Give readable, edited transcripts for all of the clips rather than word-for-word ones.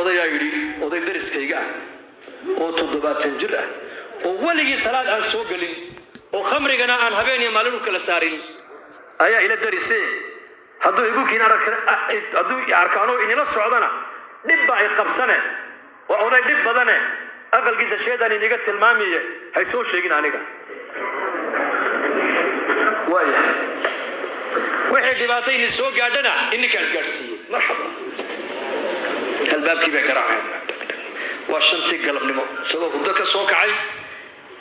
odayaa yidhi oday dariskayga oo 7 jir ah oo waligii salaad aan soo galin oo khamrigana aan habeen iyo maalin u kala saarin ayaa ila darisay hadduu igu kiin hadduu arkaano inila socdana dhibba ay qabsane waa oday dhib badane aqalkiisa sheedan iniga tilmaamiye hay soo sheegin aniga waaya wixii dhibaatay in soo gaadhana inkaas gaarsiiyo marxaba albaabkii bay garaaceen waa shantii galabnimo sidoo hurdo ka soo kacay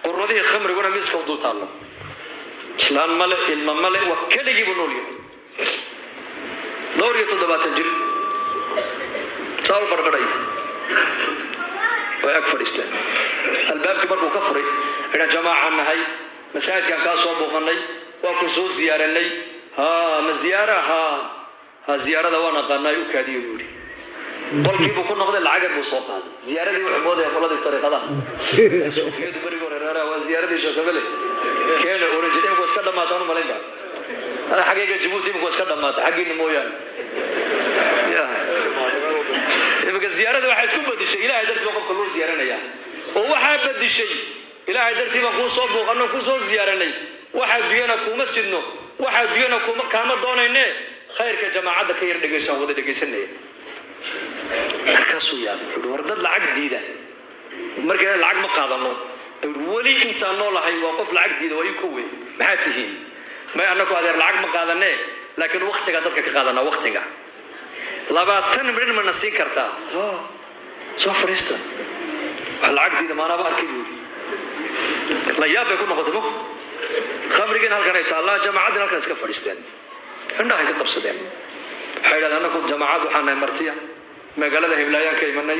qorradii khamriguna miiska u dul taalo islaan male ilma male waa keligii buu nool yahay دور يتضبط الجل صار بربرية ويكفر إسلام الباب كبر وكفري إن جماعة النهاي مساجد كان كاسو بوغني وكسوس زيارة لي مزيارة ها زيارة دوانا قلنا يوكادي يقولي قل كيف كنا بدل العقد بصوت هذا زيارة دي وحبوده يقول هذه الطريقة ده سوفيا دبري قرر وزيارة دي شغلة كان أوريجينال بس كذا ما تانو مالين بعد أنا حقيقة جيبوتي بقول كذا ما حقي نمويان يبقى الزيارة ده واحد سكوب بدي شيء إلى هدرت وقف كل زيارة نيا وواحد بدي شيء إلى هدرت ما كون صوب وقنا كون صوب زيارة نيا واحد بينا كوم سنو واحد بينا كوم كام دون إنه خير كجماعة كير دقيسان وده دقيسان نيا كاسويا ورد العقد ديدا مركز العقد مقاضنا ولي إنسان الله هي وقف العقد ديدا ويكوي معتهين ما أنكوا هذا العقد مقاضنا لكن وقتك هذاك كقاضنا وقتك labaatan midhin ma nasiin kartaa soo fariista lacagdiida maana ba arkay la yaab ay ku noqotay khamrigan halkan ay taala jamaacadna halkan iska fariisteen indhaha ka qabsadeen xeeladana anagu jamaacad waxaan nahay martiya magaalada Hiblaayan ka imanay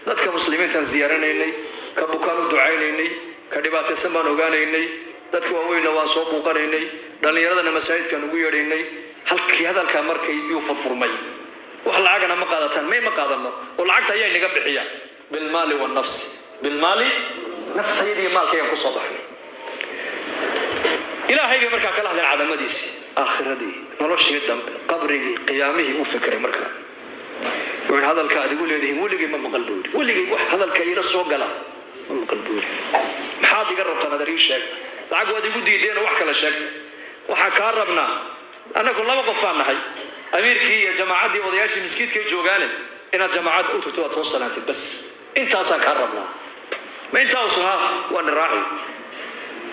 dadka muslimiinta ziyaaranaynay ka bukaan u ducaynaynay ka dhibaataysan baan ogaanaynay dadka waaweyn waan soo buuqanaynay dhalinyarada masaajidkan ugu yeedhaynay halkii hadalka markay uu furfurmay وحلاقنا مقادتان ما مقادنا والعقد هي اللي قبل حيا بالمال والنفس بالمال نفس هي مال كي ينقص صباحنا إلى هاي مركا كله العدم ديسي آخر دي نروش يدم قبره قيامه وفكره مركا وين هذا الكاد يقول لي ولقي ما مقلبوري ولقي هذا الكيل السوق لا ما مقلبوري محاد يقرب تنادري شيء العقد يقول دي دين وحكى لا شيء وحكاربنا أنا كل ما قفانا هاي أميركي يا جماعة دي وضياشي مسكيت كي جوغاني إن جماعات أوتو توصلات بس أنت أساك هربنا ما أنت أوصلها وأنا راعي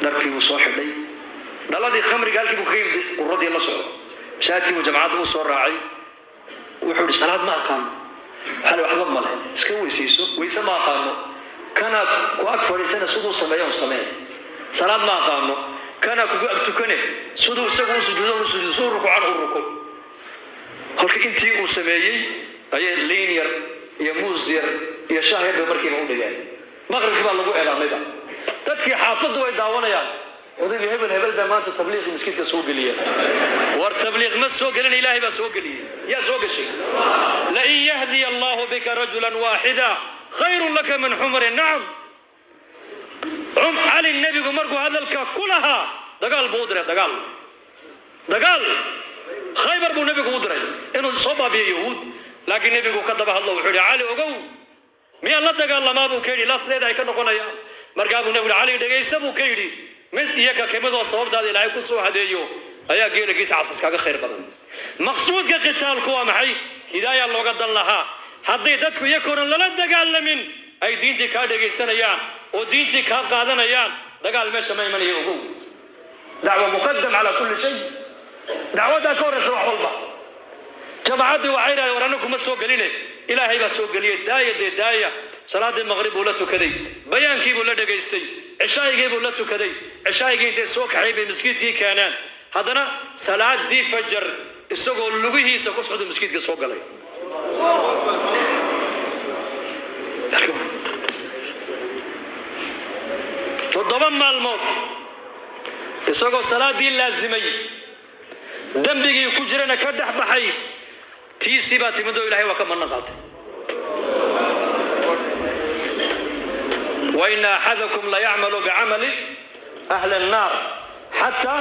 دركي وصاحب لي لا دي خمري قال كي بخيم دي ورضي الله سعر شاتي وجماعات أوصل راعي وحول الصلاة ما أقام حلو أحباب ماله سكوي سيسو ويسا ما أقامه كان وأكفر إنسان سودو سمايا وسمايا صلاة ما أقامه كان أكتكني سودو سكو سودو سودو ركوعان الركوع halka intii uu sameeyay ayay linear iyo muusir iyo shaahid markii uu dhigay maqribka baa lagu eelaamay dadkii xaafadu way daawanayaan odayga hebel baa maanta tabliiq miskiidka soo galiya war tabliiq ma soo galin ilaahay baa soo galiyay yaa soo gashay la in yahdi allah bika rajulan wahida khayrun laka min humr na'am ali nabi markuu hadalka kulaha dagaal boodre dagaal خيبر بو نبي قدري إنه صبا بيهود لكن نبي كتب الله وحولي علي وقو مي الله دقال ما بو كيري لا سنيد هيك نقولنا يا مرقابو نبي علي دقي سبو كيري من ياك كمدو الصواب دادي لا يكون سو هديو هيا غير قيس عساس كاغا خير بدن مقصود كقتال كوا محي هدايه لو قدن لها حدي ددكو يكون لا دقالمين اي دينتي كا دغيسنيان او دينتي كا قادنيان دقال ميش ما يمن يغو دعوه مقدم على كل شيء دعوة كورس روح والله جماعتي وعيرة ورانكم مسوق قليلة إلهي بسوق قليلة داية صلاة المغرب ولتو كذي بيان كيف ولا دقيستي عشاء كيف ولا تو كذي عشاء كيف تسوق حبيبي مسجد دي كانان هذانا صلاة دي فجر السوق اللوجي سوق صعود المسجد كسوق قليل تضمن مع الموت السوق صلاة دي لازمي دنبغي كجرنا كدح بحي تي سيبات مدو إلهي وكم النقاط وإن أحدكم لا يعمل بعمل أهل النار حتى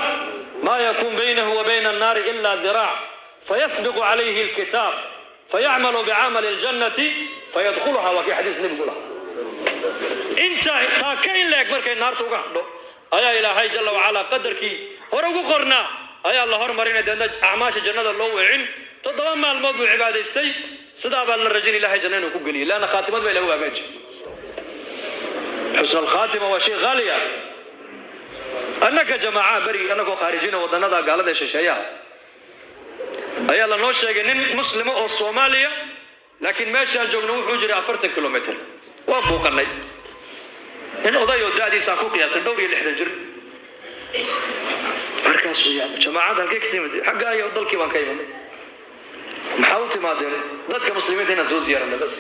ما يكون بينه وبين النار إلا ذراع فيسبق عليه الكتاب فيعمل بعمل الجنة فيدخلها وكي حديث النبي يقولها انت تاكين لك مركي النار توقعدو ايا الهي جل وعلا قدرك هرغو قرنا ايا الله هرمرينا دنا اعماش جنة لو وعين تضوا مع الموضوع عبادتي سدا بال الرجل الهي جنة كو غلي لان خاتمه بلا واجب حسن الخاتمه وشيء غاليه انك جماعه بري انكو خارجين ودندا غالده شيشيا ايا لا نو شيغ nin مسلم او Soomaaliya laakiin meesha joogno wuxuu jiray 40 kilometer waa booqanay in odayo daadiisa ku qiyaastay dhowr iyo 60 jir markaas uu yahay jamaacada halkay ka timid xagga ay dalkii baan ka imanay maxaa u timaadeen dadka muslimiinta inay soo ziyaarana bas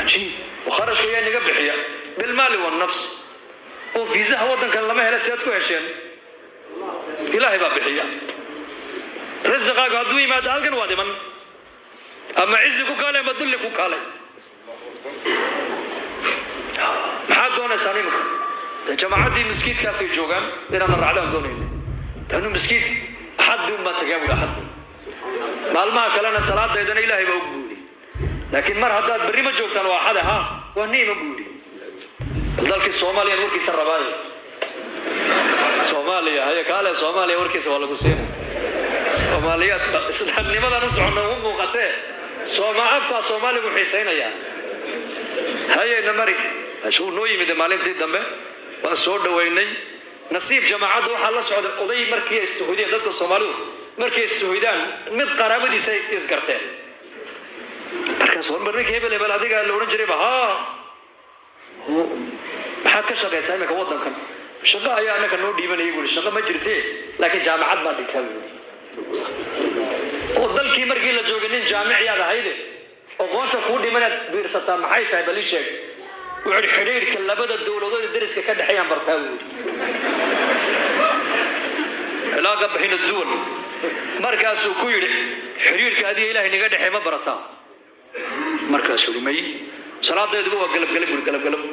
ajiib وخرج كيان naga bixiya bil maal iyo nafs oo fiisaha wadankan lama helo si aad ku hesheen ilaahay baa bixiya رزقك هدوي ما دالكن وادمن اما عزك كاله بدلك كاله maxaa doonaysaa nimka jamaacadii miskiidkaas ay joogan inaan raacdaan doonayno tanu miskiid xad ma tagaawda xad maalmaha kalena salaadeedana ilaahay baa u guuri laakiin mar haddaad bari ma joogtaan waa xad aha waa niima guuri dalkii Soomaaliya warkiisa rabaay Soomaaliya hay kaale Soomaaliya warkiisa waa lagu seenay Soomaaliya islaamnimadan u socono u muuqatee Soomaafka Soomaaligu xiiseynaya hayna mari ashuu noo yimid maalintii dambe waan soo dhaweynay nasiib jamaacadu waxa la socday oday markii istuhudeen dadka Soomaalidu markii istuhudaan mid qaraabadiisa isgarteen markaas warmarkii hebel adiga la oran jiray ha maxaad ka shaqeysay imika wadankan shaqo ayaa anaka noo dhiibanayay guri shaqo ma jirtee laakiin jaamacad baa dhigtay oo dalkii markii la joogay nin jaamiciyaad ahayde oo qoonta ku dhimanad biirsataa maxay tahay bali sheeg wuxuu xiriirka labada dawladood dariska ka dhaxayaan bartaa ilaaga bixin duwal markaas uu ku yiri xiriirka adii ilaahay naga dhaxay ma barataa markaas uu dhimay salaadeedu waa galab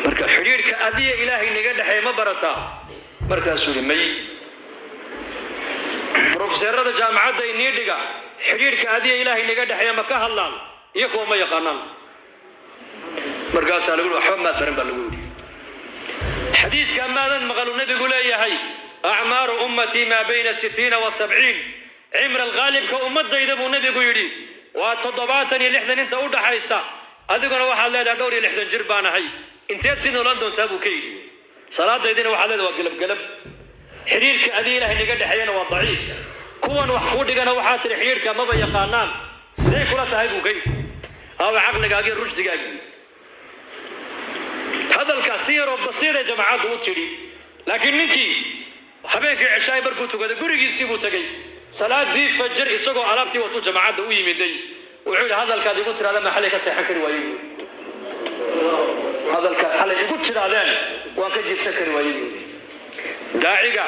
marka xiriirka adii ilaahay naga dhaxay ma barataa markaas uu dhimay professorada jaamacadda inii dhiga xiriirka adii ilaahay naga dhaxay ma ka hadlaan iyagoo ma yaqaanaan markaas lagu waxba ma baran baa lagu yiri xadiiska maadan maqalu nabigu leeyahay a'maaru ummati ma bayna 60 wa 70 عمر الغالب كأمة إذا بو نبي يري وتضباطني لحدا أنت أود حيسا أذكر واحد لا دوري لحدا جربانا هاي أنت تسين لندن تابو كيدي صلاة إذا واحد لا وقلب حرير كأذينا هني قد حيانا وضعيف كون وحود جنا وحات الحرير كما بيقانان زي كرة هاي بو كيد أو عقل جاجي رشد جاجي هذا الكثير وبصير يا جماعة دوتشري لكن نكي حبيك عشاء بركوتو كذا قريق يسيبو تجي صلاة دي فجر يسوق علابتي وتو جماعة دوي مدي وعود هذا الكاد يقول ترى هذا محل كسيحك روايين هذا الحل يقول ترى هذا وكجيب سكر روايين داعية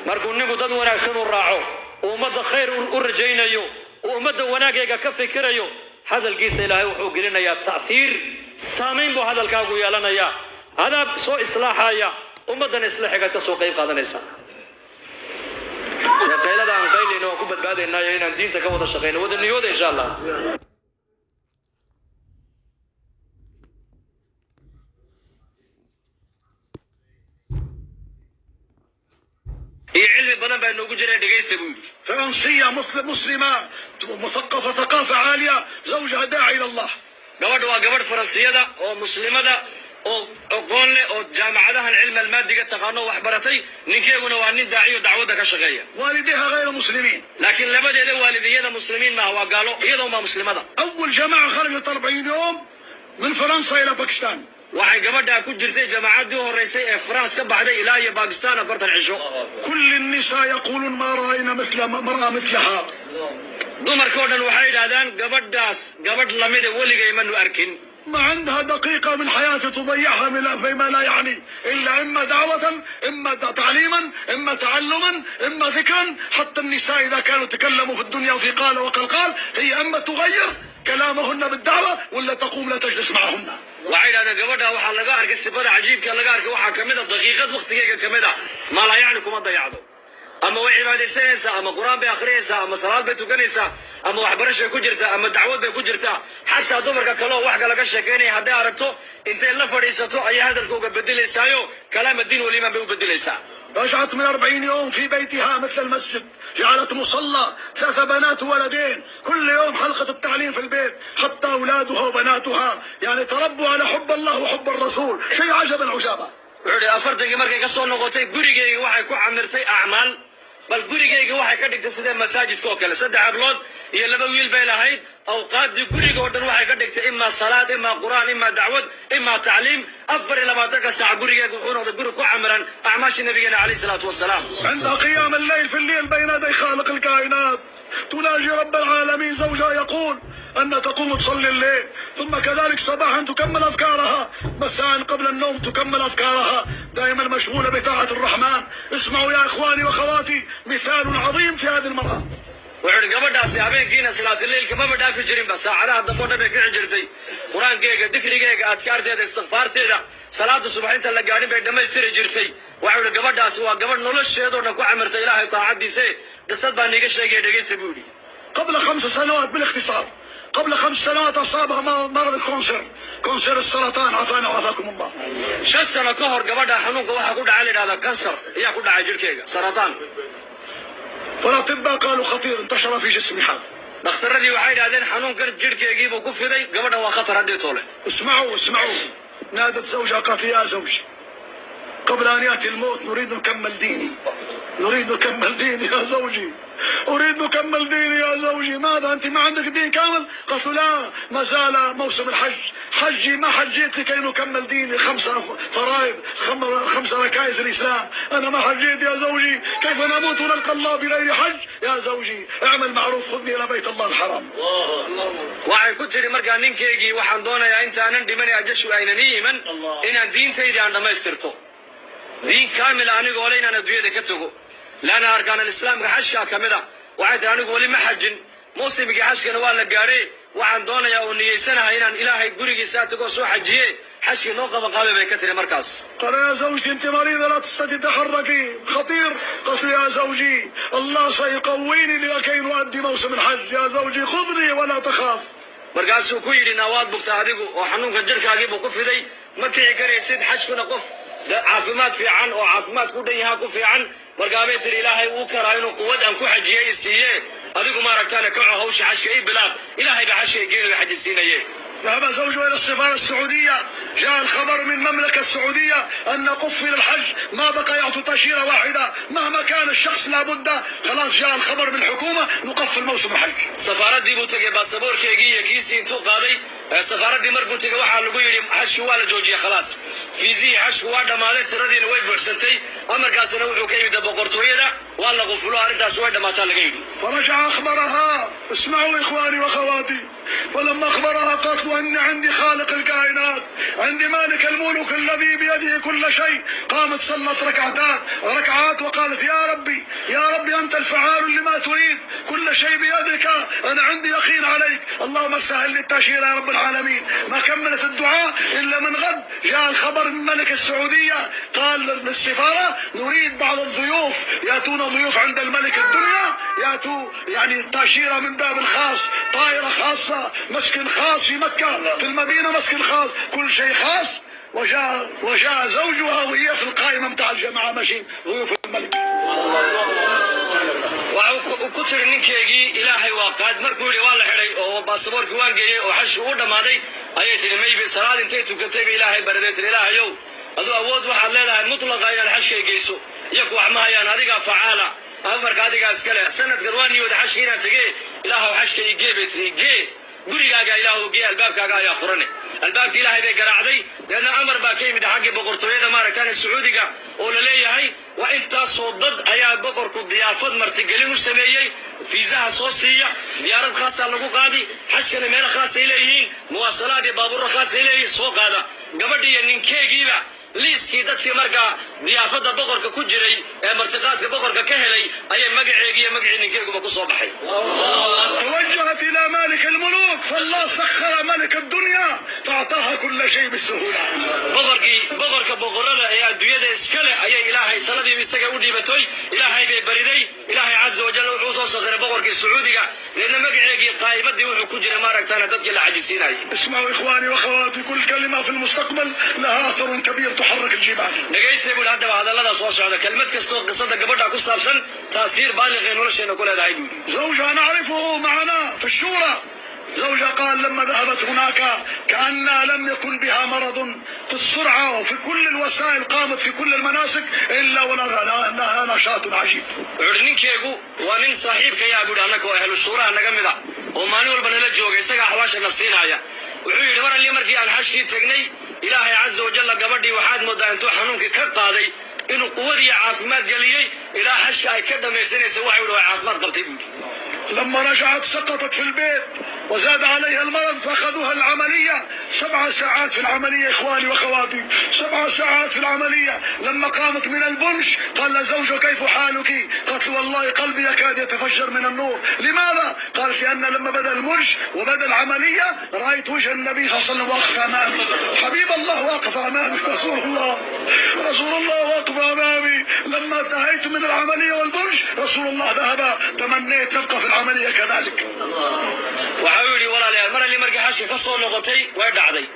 مركون نقول ضد وناكسن الراعو ومد خير ورجينا يو ومد وناقيك كفي كريو هذا القيس إلهي وحوقلنا يا تأثير سامين بو هذا الكاغو يا لنا يا هذا سوء إصلاحها يا ومدنا إصلاحك كسوء قيب هذا نيسان يا قيلة عن قيلة إنه أكون بدبادة إنه يهينا دين تكوض الشقين وذن يوضع إن شاء الله علم بدن بأنه جرى دقيس تقول فرنسية مسلمة مثقفة ثقافة عالية زوجها داعي إلى الله قبر فرنسية ده أو مسلمة ده أو قول أو جامعة ده العلم المادي قد تقانو وحبرتي نكي يقولوا وانين داعي ودعوة كشغية والديها غير مسلمين لكن لبدا يدو والديها مسلمين ما هو قالوا يدو ما مسلمة ده أول جماعة خرجت 40 يوم من فرنسا إلى باكستان waxay gabadha ku jirtay jamaacadii horeysay ee France ka baxday ilaa iyo Pakistan afartan cisho كل النساء يقولون ما رأينا مثل مرأة مثلها dumarkoo dhan waxay yiraahdaan gabadh lamid ah waligay ma nu arkin ما عندها دقيقة من حياتها تضيعها فيما لا يعني إلا إما دعوة إما تعليما إما تعلما إما ذكرا حتى النساء إذا كانوا تكلموا في الدنيا وفي قال وقال هي أما تغير كلامهن بالدعوة ولا تقوم لا تجلس معهن وعيد هذا قبلها waxaa laga arkay sifada cajiibka laga arkay waxa kamid ah daqiiqad waqtigeega kamid ah ma la yaani kuma dayacdo أما وعبادة سنسا أما قرآن بأخريسا أما صلاة بتوكنيسا أما وحبرشة كجرتا أما دعوة بكجرتا حتى دمرك كلو وحقا لك الشكيني هدي عربتو انت اللي فريساتو أي هذا الكوكا بدليسايو كلام الدين والإيمان بيبدليسا. رجعت من 40 يوم في بيتها مثل المسجد، جعلت مصلى، 3 بنات وولدين، كل يوم حلقة التعليم في البيت، حتى أولادها وبناتها يعني تربوا على حب الله وحب الرسول، شيء عجبا عجابا. أفرتك مركي كسو نغوتي غوريغي waxay ku camirtay acmaal bal gurigeyga waxay ka dhigtay sida masaajidka oo kale 3 hablood iyo 2 wiil bay lahayd awqaadi guriga oo dhan waxay ka dhigtay imma salaad imma quraan imma dacwad imma ta'liim 24 saac gurigeyga wuxuu noqday guri ku camiran acmaashi nabigeena alayhi salaatu wasalaam. عند قيام الليل في الليل بين يدي خالق الكائنات تناجي رب العالمين، زوجها يقول أن تقوم تصلي الليل، ثم كذلك صباحا تكمل أذكارها، مساء قبل النوم تكمل أذكارها، دائما مشغولة بطاعة الرحمن. اسمعوا يا إخواني وأخواتي مثال عظيم في هذه المرأة. وعند قبل habeenkiina salaad leelka ma badhaafi jirin ba saacadaha dambe bay ka jirtay quraankeega dikrigeyga adkaarteeda istighfaarteeda salaada subaxinta la gaarin bay dhameystiri jirtay. waxa gabadhaasi waa gabadh nolosheedo dhan ku camirtay ilaahay taacadiisa qisad baan iga sheegay dhageysta buudi. قبل 5 سنوات بالاختصار، قبل 5 سنوات أصابها مرض كونسر السرطان، عافانا وعافاكم الله. 6 sano ka hor gabadha xanuunka waxa ku dhacay leedahay kansar ayaa ku dhacay jirkeega sarataan. فالأطباء قالوا خطير انتشر في جسمها. dhakhtaradii waxay yiraahdeen xanuunkan jirkeegii buu ku fiday gabadha waa khatar hadii toole. اسمعوا نادت زوجها قالت يا زوجي قبل أن يأتي الموت نريد نكمل ديني، نريد نكمل ديني يا زوجي، أريد نكمل ديني يا زوجي. ماذا أنت ما عندك دين كامل؟ قالت لا ما زال موسم الحج، حجي ما حجيت لكي نكمل ديني، 5 فرائض 5 ركائز الإسلام، أنا ما حجيت يا زوجي، كيف نموت ونلقى الله بغير حج؟ يا زوجي اعمل معروف خذني إلى بيت الله الحرام. waxay ku tiri markaa ninkeygii waxaan doonayaa intaanan dhiman ajashu aynan iiman inaan diintayda aan dhamaystirto, diin kaamil aniga oo inaan adduunyada ka tago. laana arkaan islaamka xajka kamida waxay tahay anigu wali ma xajin muusimkii xajkana waa la gaaray waxaan doonayaa oo niyeysanahay inaan ilaahay gurigiisa tago soo xajiye xajki noo qaba qaabay bay ka tiri markaas. قال يا زوجتي انت مريضة لا تستطيع تتحركي، خطير. قلت يا زوجي الله سيقويني لكي نؤدي موسم الحج، يا زوجي خذني ولا تخاف. markaasuu ku yidhi nawaad bugta adigu oo xanuunka jirkaagii buu ku fiday ma kici karaysid xajkuna qof caafimaad fiican oo caafimaad ku dhan yahaa ku fiican markaabay tiri ilaahay uu karaa inuu quwad aan ku xajiyay siiye adigu maaragtaana kaco hawsha xajka ii bilaab ilaahay baa xajka geeliga xajisiinaye. ذهب زوجها إلى السفارة السعودية، جاء الخبر من المملكة السعودية أن قفل الحج، ما بقى يعطوا تأشيرة واحدة مهما كان الشخص لابد، خلاص جاء الخبر من الحكومة نقفل موسم الحج. سفارتي buu tagay baasaboorkeygii kiisii intuu qaaday safaaradii markuu tagay waxaa lagu yidhi xajku waa la joojiyay khalaas fiisihii xajku waa dhammaaday tiradiina way buuxsantay amarkaasina wuxuu ka yimid boqortooyada waa la qufulo arrintaas way dhammaataa laga yidhi. فرجع أخبرها، اسمعوا إخواني وأخواتي، ولما أخبرها قالت له إن عندي خالق الكائنات، عندي مالك الملوك الذي بيده كل شيء. قامت صلت ركعات وقالت يا ربي أنت الفعال لما تريد، كل شيء بيدك، أنا عندي يقين عليك، اللهم سهل لي التأشيرة يا رب العالمين. ما كملت الدعاء إلا من غد جاء الخبر من ملك السعودية قال للسفارة نريد بعض الضيوف، يأتون ضيوف عند الملك الدنيا، يأتوا يعني تأشيرة من باب الخاص، طائرة خاصة، مسكن خاص في مكة، في المدينة مسكن خاص، كل شيء خاص. وجاء زوجها وهي في القائمة متاع الجماعة ماشي ضيوف الملك. ku tiri ninkeygii ilaahay waa qaad markuu yidhi waa la xidhay oo baasaboorkii waan geeyey oo xashi uu dhammaaday ayay tiri maybe salaad intay tukatayba ilaahay baraday tiri ilaahayow aduu awood waxaad leedahay mutlaqa inaad xashkay geyso iyaku wax ma hayaan adigaa facaala amarka adigaa iskale sanadkan waa niyooda xashka inaan tegee ilaahaw xashka igee bay tiri igee gurigaaga ilaahu gee albaabkaaga ayaa furane albaabkii ilaahay bay garaacday deedna amar baa ka yimid xaggii boqortooyada maaragtaan sacuudiga oo la leeyahay waa intaasoo dad ayaa boqorku diyaafad martigelin u sameeyey fiisaha soo siiya diyaarad khaasaa lagu qaadi xajkana meelo khaasay leeyihiin muwaasalaad iyo baabuurro khaasay leeyihiin soo qaada gabadhi iyo ninkeegiiba liiskii dadkii markaa diyaafadda boqorka ku jiray ee martiqaadka boqorka ka helay ayay magaceegii iyo magacii ninkeeguba ku soo baxay. توجهت جاءت إلى مالك الملوك فالله سخر ملك الدنيا فأعطاها كل شيء بالسهولة. boqorka boqorada ee adduunyada iskale ayay ilaahay taladii isaga u dhiibatay ilaahay bay bariday ilaahay azza wa jalla wuxuu soo saqiray boqorkii sacuudiga leena magaceegii qaaybadii wuxuu ku jiray maaragtana dadkii la xajisiinayay. اسمعوا إخواني وأخواتي كل كلمة في المستقبل لها أثر كبير تحرك الجبال. dhagaysta buu hadda hadallada soo socda kelmad kastoo qisada gabadha ku saabsan taasiir baalig ee nolosheena ku leedahay. زوجها نعرفه معنا في الشورى. زوجها قال لما ذهبت هناك كأنها لم يكن بها مرض في السرعة وفي كل الوسائل قامت في كل المناسك إلا ولها نشاط عجيب. ninkeygu waa nin saaxiibkaya buuri annaga oo ahlu shuuraha naga mid ah oo maalin walba nala jooga isaga axwaasha na siinaya. wuxuu yidhi mar alli markii aan xashkii tagnay ilaahay caza wajalla gabadhii waxaad moodaa intuu xanuunkii ka qaaday inuu quwadii caafimaad geliyey ilaa xashka ay ka dhamaysanaysa waxay yidhi waa caafimaad qabtay buuri. لما رجعت سقطت في البيت وزاد عليها المرض فأخذوها العملية 7 ساعات في العملية. إخواني وأخواتي 7 ساعات في العملية. لما قامت من البنش قال لها زوجها كيف حالك؟ قالت والله قلبي يكاد يتفجر من النور. لماذا؟ قالت لأن لما بدأ المنش وبدأ العملية رأيت وجه النبي صلى الله عليه وسلم واقف أمامي. حبيب الله واقف أمامي. رسول الله واقف أمامي. لما انتهيت من العملية والبنش رسول الله ذهب. تمنيت نبقى في العملية كذلك. waxaa yidhi walaalayaal mar alli markii xashka ka soo noqotay way dhacday.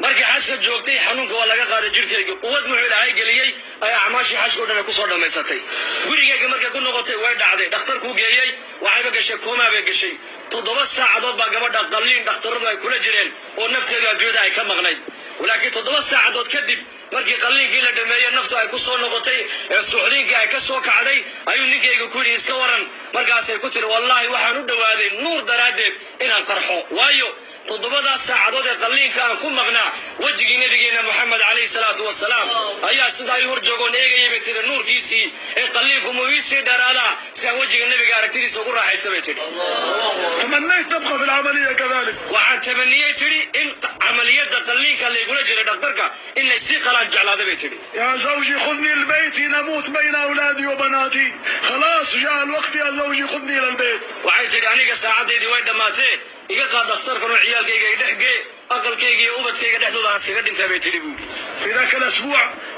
markii xashka joogtay xanuunka waa laga qaaday jirhkayga quwad wuxuu ilaahay geliyey ay acmaashii xashka o dhan ay ku soo dhammaysatay. gurigayga markay ku noqotay way dhacday dhakhtarkuu geeyey waxayba gashay koomaa bay gashay 7 saacadood baa gabadha qalliin dhakhtarradu ay kula jireen oo nafteedu adduunyada ay ka maqnayd. laakiin 7 saacadood kadib markii qalliinkii la dhameeyey naftu ay ku soo noqotay ee suuxdiinkii ay ka soo kacday ayuu ninkayga ku yidhi iska waran. markaasay ku tiri wallaahi waxaan u dhowaaday nuur daraaddeed inaan qarxo waayo 7 saacadood ee qalliinka aan ku maqnaa wejigii nabigeena moxamed calayhi salaatu wasalaam ayaa sidaa ay hor joogoon eegayay bay tiri nuurkiisii ee qalliinku muu ii sii dheeraadaa si aan wejiga nabiga aragtidiisa ugu raaxaysta bay tiri. تمنيت تبقى في العملية كذلك. waxaan tamaniyey tiri in camaliyadda qalliinka laygula jiray dhakhtarka in laysii qalaan jeclaada bay tiri. يا زوجي خذني البيت نموت بين أولادي وبناتي. خلاص جاء الوقت يا زوجي خذني إلى البيت. waxay tiri aniga saacaddeedii way dhammaatee iga qaad dhakhtarkan oo ciyaalkayga i dhex gee aqalkayga iyo ubadkayga dhexdooda aan iskaga dhintaa bay tiri buuri. في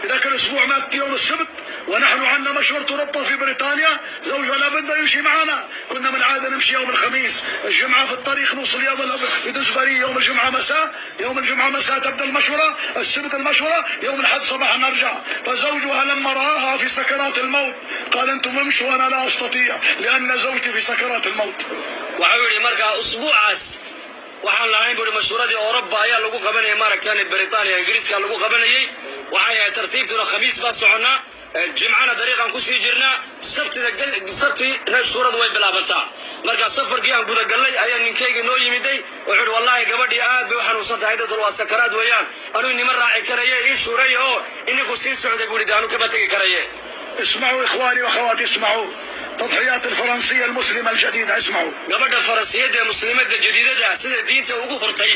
ذاك الأسبوع مات يوم السبت ونحن عندنا مشورة أوروبا في بريطانيا. زوجها لابد يمشي معنا. كنا من العادة نمشي يوم الخميس الجمعة في الطريق نوصل يدوس بري يوم الجمعة مساء تبدأ المشورة. السبت المشورة يوم الأحد صباحا نرجع. فزوجها لما رآها في سكرات الموت قال أنتم امشوا أنا لا أستطيع لأن زوجتي في سكرات الموت. waxau yidhi markaa usbuucaas waxaan lahayn buuri mashhuuradii Awroba ayaa lagu qabanayay maaragtay Britaniya Ingiriiska lagu qabanayay. waxay ahayd tartiibtuna khamiis baa soconnaa jimcana dariiqan ku sii jirnaa sabtina shuuradu way bilaabantaa. markaa safarkii aan guda galnay ayaa ninkayga noo yimiday wuxuu yidhi wallaahi gabadhii aad bay u xanuunsan tahay dadul waa sakaraad weeyaan anuu nima raaci karaye ii shuuraya oo ininku sii socday buuri daanu kama tegi karaye. اسمعوا إخواني وأخواتي اسمعوا. تضحيات الفرنسية المسلمة الجديدة اسمعوا. gabadha Faransiyeed ee muslimadda jadiidada sida diinta ugu hortay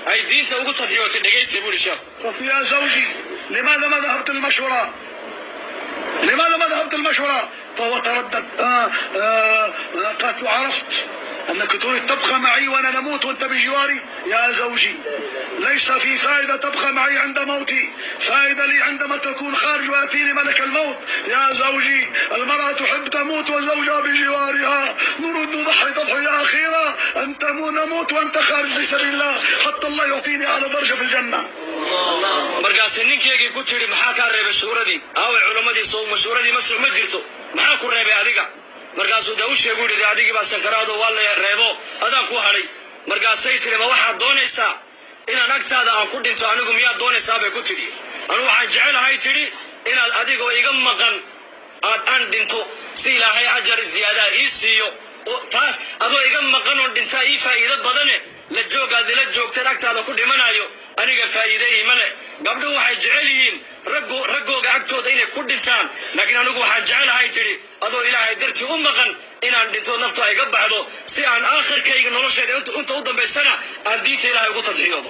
ay diinta ugu tadxiyootay dhagaysta buuri sheekh. يا زوجي لماذا ما ذهبت المشورة؟ فهو تردد. قالت له عرفت أنك تريد تبقى معي وأنا نموت وأنت بجواري. يا زوجي ليس في فائدة تبقى معي عند موتي. فائدة لي عندما تكون خارج ويأتيني ملك الموت. يا زوجي المرأة تحب تموت وزوجها بجوارها. نريد نضحي تضحية أخيرة أنت نموت وأنت خارج في سبيل الله حتى الله يعطيني أعلى درجة في الجنة. markaas ninkeygii ku tiri maxaa kaa reebay shuuradii aaway culammadii soo mashhuuradii ma jirto maxaa ku reebay adiga. markaasuu daa u sheegu yidhi adigii baa sakaraado waa la reebo adaan ku hadhay. markaasay tiri ma waxaad doonaysaa inaan agtaada aan ku dhinto anigu miyaad doonaysaa bay ku tidhi. anigu waxaan jecelahay tidhi inaad adigoo iga maqan aan dhinto si ilaahay ajar ziyaadaa ii siiyo taas adoo iga maqan oo dhintaa ii faa'iido badane la joogaad ila joogteen agtaada ku dhimanayo aniga faa'iido iima leh. gabdhuhu waxay jecel yihiin raggooga agtooda inay ku dhintaan laakiin anigu waxaan jecelahay tidhi adoo ilaahay dartii u maqan inaan dhinto naftu ay ga baxdo si aan aakhirkayga nolosheeda inta u dambaysana aan diinta ilaahay ugu tadxiyoodo.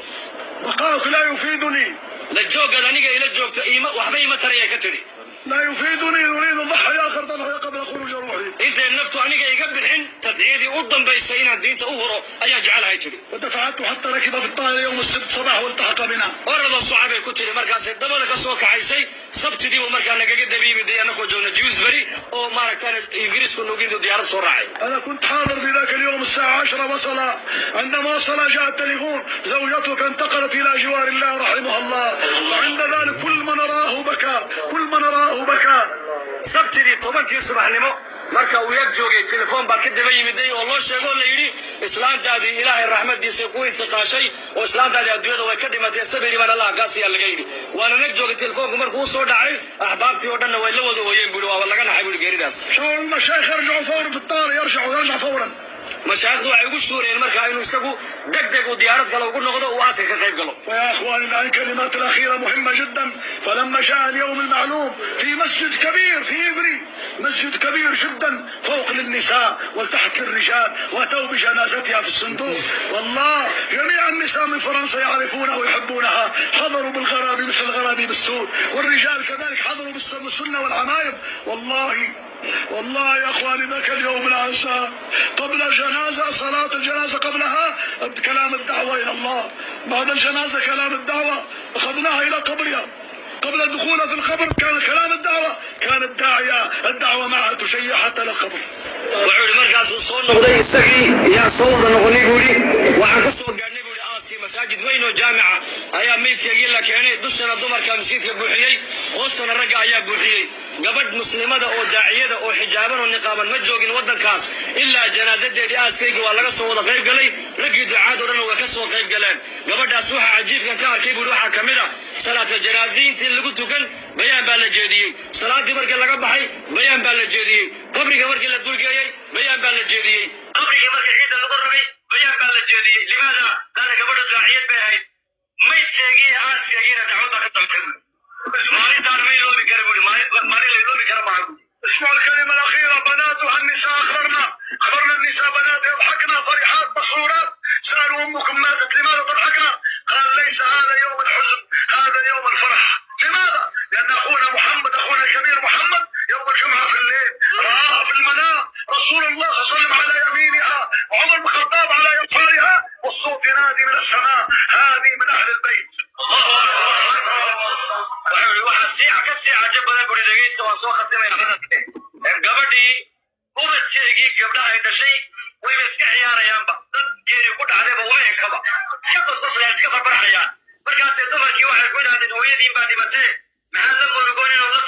بقاؤك لا يفيدني. la joogaad aniga ila joogto waxba iima taraya ka tidhi. لا يفيدني. أريد أضحي آخر تضحية قبل خروج روحي. intay naftu aniga iga bixin tadxiyadii قدام بيسينا دين تأوهره أيا جعلها يجري ودفعته حتى ركب في الطائرة يوم السبت صباح والتحق بنا ورد الصحابة كنت لمركز دبلك السوق عيسي سبت دي ومركز نجاجد دبيب دي أنا كوجونا جيوز بري أو ما كان إنجليز كنا نجيب ديار صراعي أنا كنت حاضر في ذاك اليوم الساعة 10 وصل عندما وصل جاء التليفون زوجتك انتقلت إلى جوار الله رحمها الله وعند ذلك كل من رآه بكى سبت دي طبعا في الصباح نمو marka uu yag joogay telefoon baa ka daba yimiday oo loo sheego la yiri islaantaadii ilaahay raxmadiisa ku intiqaashay oo islaantaadii adduunyada way ka dhimatay sabir ibn allah gaasiya laga yiri waana nag joogay telefoonku markuu soo dhacay ahbaabtii oo dhan way la wada wayeen buu waa laga naxay buu geeridaas شو المشايخ يرجعوا فورا في الطار يرجع فورا مشايخdu waxay ugu suureen marka inuu isagu degdeg u diyaarad kale ugu noqdo oo aasi ka qayb galo ويا اخواني الان الكلمات الاخيره مهمه جدا فلما جاء اليوم المعلوم في مسجد كبير في إفري مسجد كبير جدا فوق للنساء وتحت للرجال واتوا بجنازتها في الصندوق والله جميع النساء من فرنسا يعرفونها ويحبونها حضروا بالغرابي مثل الغرابي بالسود والرجال كذلك حضروا بالسنه والعمايم والله يا اخواني ذاك اليوم لا انساه قبل الجنازه صلاه الجنازه قبلها كلام الدعوه الى الله بعد الجنازه كلام الدعوه اخذناها الى قبرها قبل الدخول في القبر كان كلام الدعوه كان الدعوه معها تشيع حتى للقبر وعلى مركز وصول نقضي السقي يا صوت نقولي بولي وعن قصة قرني بولي آسي مساجد وينو جامعة أيام ميت يقول لك يعني دوسنا الضمر كمسيت يبوحيي وسطنا الرقع يا بوحيي قبل مسلمة أو داعية أو حجابا ونقابا مجوجين ودن كاس إلا جنازة دي آسي ولا قصة ولا غيب قلي رقي دعاد ورنا وكسو غيب قلان قبل أسوحة عجيب كان كيف روحها كاميرا صلاة الجنازين اللي قلت كان بيان بالجدي صلاة دي بركة لقب بحي بيان بالجدي قبري قبرك اللي تقول جاي بيان بالجدي قبري قبرك كده اللي قربي بيان بالجدي لماذا؟ لأن قبل الداعية بهاي ما يتشاقي آسيا جينا دعوة كتبتن مالي دار ما يلو بكرموني مالي يلو بكرم اسمعوا الكلمة الأخيرة بناتها النساء أخبرنا النساء بنات يضحكنا فرحات مسرورات سألوا أمكم ماتت لماذا تضحكنا؟ قال ليس هذا يوم الحزن هذا يوم الفرح لماذا؟ لأن أخونا الكبير محمد يوم الجمعة في الليل رآها في المنام رسول الله صلى الله عليه وسلم على يمينها وعمر بن الخطاب على يسارها والصوت ينادي من السماء هذه من أهل البيت الله أكبر وحسيعة كسيعة جبنا قولي دقيست واسوخة سمين قبدي ubadkeygii gabdhaha dhashay wayba iska ciyaarayaanba dad geeri ku dhacdayba way kaba iska qosqoslayaan iska farfarxayaan markaasay dumarkii waxay ku idhahdeen hooyadiin baa dhibatee maxaad la murugoon inaad la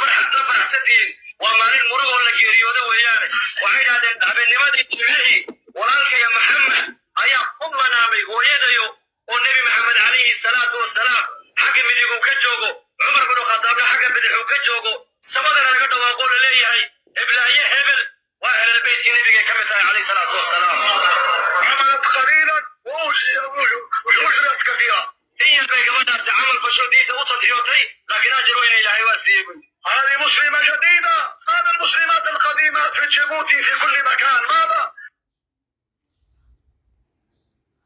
faraxsantihiin waa maalin murugoo la geeriyooda weeyaane waxay idhahdeen habeennimadii jimcihii walaalkaya maxamed ayaa ku manaamay hooyadayo oo nebi maxamed calayhi salaatu wasalaam xagga midiguu ka joogo cumar binu khadaabna xagga bidixuu ka joogo samadana laga dhawaaqoo la leeyahay heblaaye hebel وأهل البيت النبي كما عليه الصلاة والسلام عملت قليلا وأجرت كثيرا هي البيت الناس عمل فشوديته وتطيوتي لكن أجر وين إلهي واسيب هذه مسلمة جديدة هذا المسلمات القديمات في جيبوتي في كل مكان ماذا؟